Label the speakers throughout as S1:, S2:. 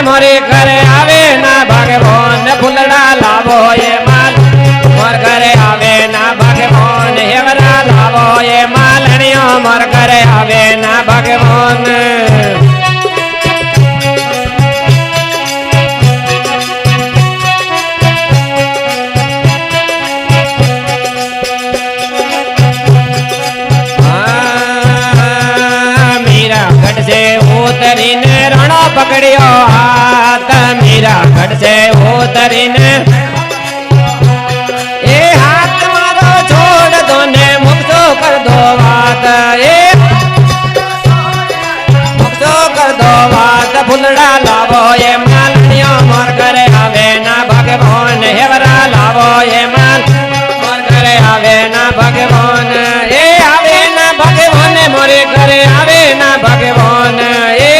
S1: मोरे घरे आवे ना भगवान फुलड़ा लावो ये माल मोर घरे आवे ना भगवान हेवरा लावो ये मालनियो मोर घरे आवे ना भगवान उतरीने रणो पकड़ियो हाथ मीरा गढ़ से उतरीने ए हाथ मारो छोड़ दो ने मुक्तो कर दो बात ए मुक्तो कर दो बात फुलड़ा लावो ये मालनियो मोर घरे आवे ना भगवान हेवरा लावो ये माल मोर घरे आवे ना भगवान ए आवे ना भगवान मोरे घरे आवे ना भगवान ए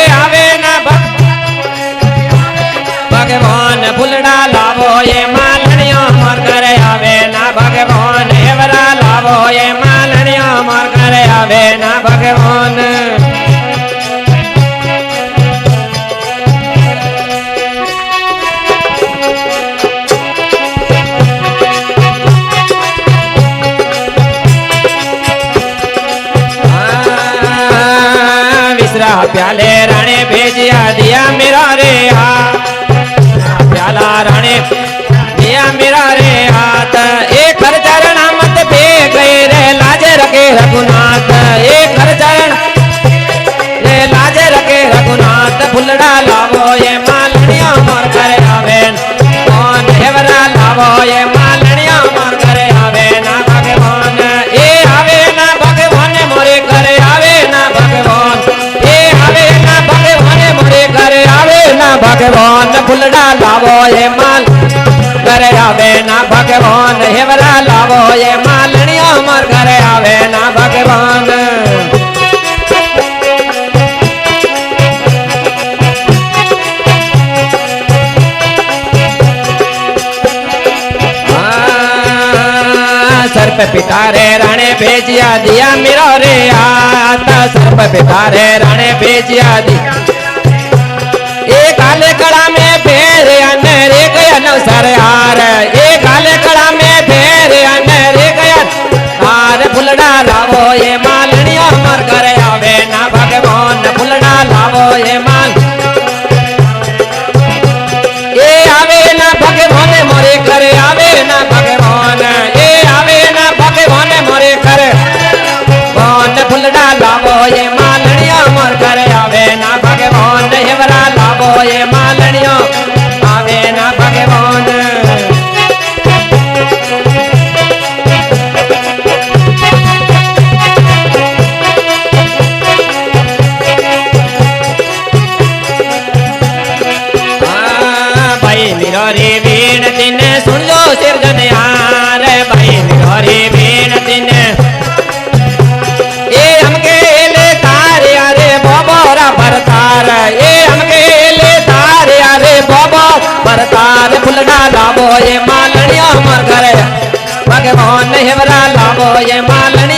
S1: भगवान फुलड़ा लावो ये मालनियो मोर घरे आवे ना भगवान हेवरा लावो ये मालनियो मोर घरे आवे ना भगवान विसरा प्याले राणे भेजिया दिया मेरा रे हा प्याला राणे दिया मेरा रे हाथ एक हर चरण मत पे गए रे लाजे रखे रघुनाथ एक हर चरण रे लाजे रखे रघुनाथ फुलड़ा लावो ये मालनिया मोर घरे आवे कौन हेवरा लावो ये मालनिया मोर घरे आवे ना भगवान ए आवे ना भगवान मोरे घरे आवे ना भगवान ए आवे ना भगवान मोरे घरे आवे ना भगवान फुलड़ा लावो ये माल घरे आवे ना भगवान हेवरा लावो ये मालनियो मोर घरे आवे ना भगवान सर्प पितारे राणे भेजिया दिया मेरो रे हाथ सर्प पितारे राणे भेजिया दिया एक काले कड़ा में फेर अनरे गया नवसर हार एक काले कड़ा में फेर अनरे गया हार फुलड़ा लावो ये मालनियो मोर घरे आवे ना भगवान फुलड़ा लावो ये माल ए आवे ना भगवान मोरे घरे आवे ना भगवान ए आवे ना भगवान मोरे घरे कौन फुलड़ा लावो ये मालनियो मोर घरे आवे ना भगवान हेवरा लावो ये मालनियो आवे ना भगवान भाई निरोरी वीण दिन सुन लो सिरजनहार भाई निरोरी वीण दिन ए हमके ले तारे अरे बोबोरा भरतार ए हमके ले तारे अरे बोबो भरतार फुलड़ा लावो ये मालनियो मोर घरे भगवान हेवरा लावो ये मालनियो